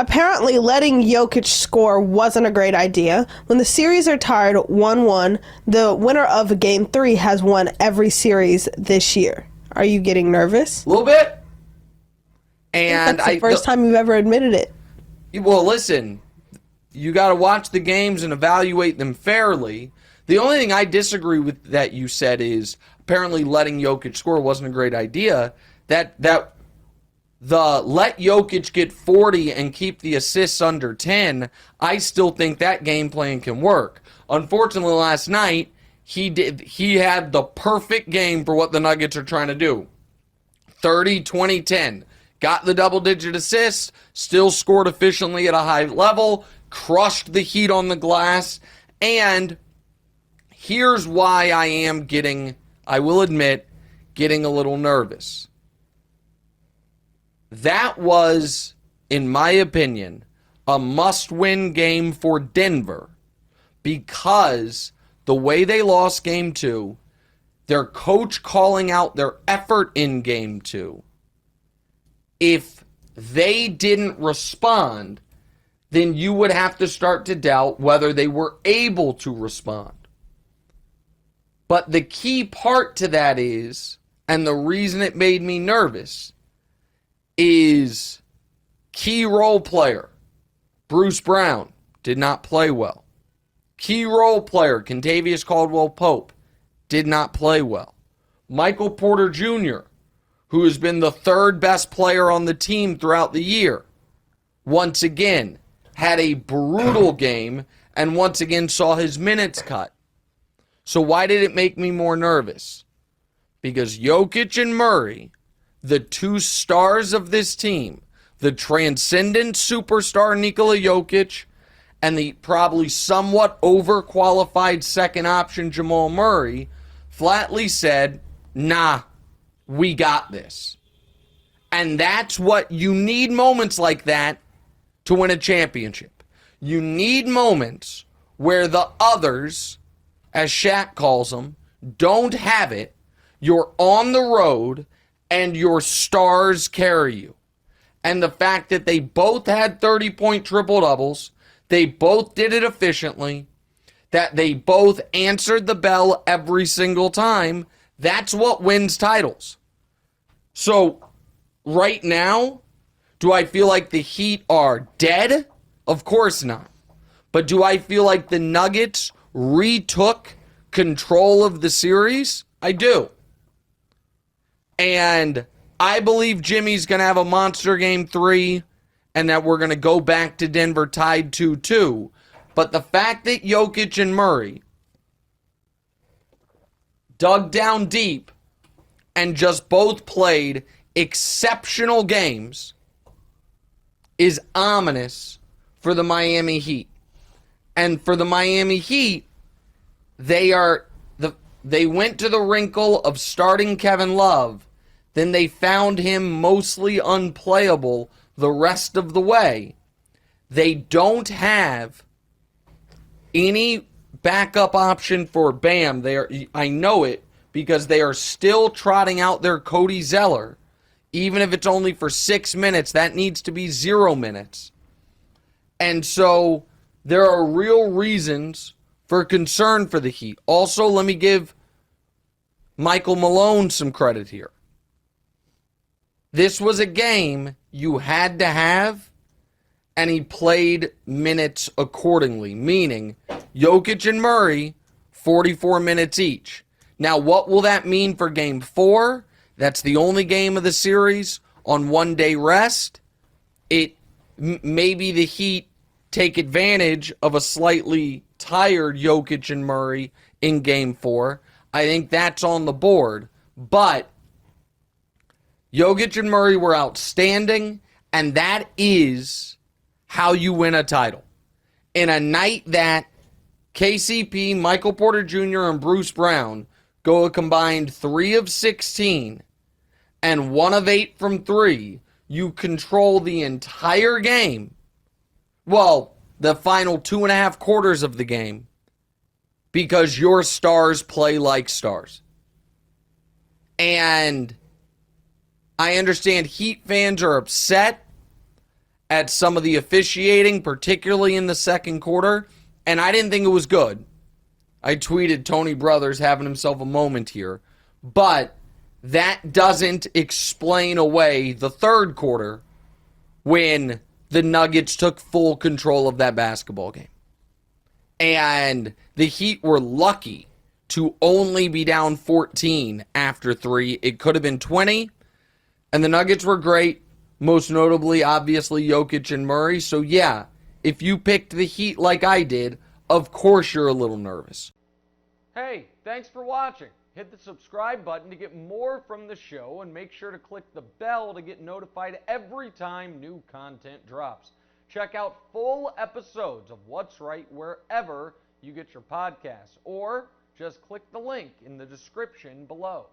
Apparently, letting Jokić score wasn't a great idea. When the series are tied 1-1, the winner of Game 3 has won every series this year. Are you getting nervous? A little bit. And that's the first time you've ever admitted it. Well, listen, you got to watch the games and evaluate them fairly. The only thing I disagree with that you said is apparently letting Jokić score wasn't a great idea. That the let Jokić get 40 and keep the assists under 10, I still think that game plan can work. Unfortunately, last night, he had the perfect game for what the Nuggets are trying to do. 30, 20, 10. Got the double-digit assists, still scored efficiently at a high level, crushed the Heat on the glass, and here's why I am I will admit, getting a little nervous. That was, in my opinion, a must-win game for Denver because the way they lost Game 2, their coach calling out their effort in Game 2, if they didn't respond, then you would have to start to doubt whether they were able to respond. But the key part to that is, and the reason it made me nervous, is key role player Bruce Brown did not play well. Key role player Kentavious Caldwell-Pope did not play well. Michael Porter Jr., who has been the third best player on the team throughout the year, once again had a brutal game and once again saw his minutes cut. So why did it make me more nervous? Because Jokić and Murray, the two stars of this team, the transcendent superstar Nikola Jokić and the probably somewhat overqualified second option Jamal Murray, flatly said, nah, we got this. And that's what you need, moments like that to win a championship. You need moments where the others, as Shaq calls them, don't have it. You're on the road and your stars carry you. And the fact that they both had 30-point triple-doubles, they both did it efficiently, that they both answered the bell every single time, that's what wins titles. So, right now, do I feel like the Heat are dead? Of course not. But do I feel like the Nuggets retook control of the series? I do. And I believe Jimmy's going to have a monster Game 3 and that we're going to go back to Denver tied 2-2. But the fact that Jokić and Murray dug down deep and just both played exceptional games is ominous for the Miami Heat. And for the Miami Heat, they went to the wrinkle of starting Kevin Love. Then they found him mostly unplayable the rest of the way. They don't have any backup option for Bam. I know it because they are still trotting out their Cody Zeller. Even if it's only for 6 minutes, that needs to be 0 minutes. And so there are real reasons for concern for the Heat. Also, let me give Michael Malone some credit here. This was a game you had to have, and he played minutes accordingly, meaning Jokić and Murray, 44 minutes each. Now, what will that mean for Game 4? That's the only game of the series on one-day rest. Maybe the Heat take advantage of a slightly tired Jokić and Murray in Game 4. I think that's on the board. But Jokić and Murray were outstanding, and that is how you win a title. In a night that KCP, Michael Porter Jr., and Bruce Brown go a combined 3 of 16 and 1 of 8 from 3, you control the entire game. Well, the final 2.5 quarters of the game because your stars play like stars. And I understand Heat fans are upset, at some of the officiating, particularly in the second quarter, and I didn't think it was good. I tweeted Tony Brothers having himself a moment here. But that doesn't explain away the third quarter when the Nuggets took full control of that basketball game. And the Heat were lucky to only be down 14 after 3. It could have been 20. And the Nuggets were great. Most notably, obviously, Jokić and Murray. So, yeah, if you picked the Heat like I did, of course you're a little nervous. Hey, thanks for watching. Hit the subscribe button to get more from the show, and make sure to click the bell to get notified every time new content drops. Check out full episodes of What's Right wherever you get your podcasts, or just click the link in the description below.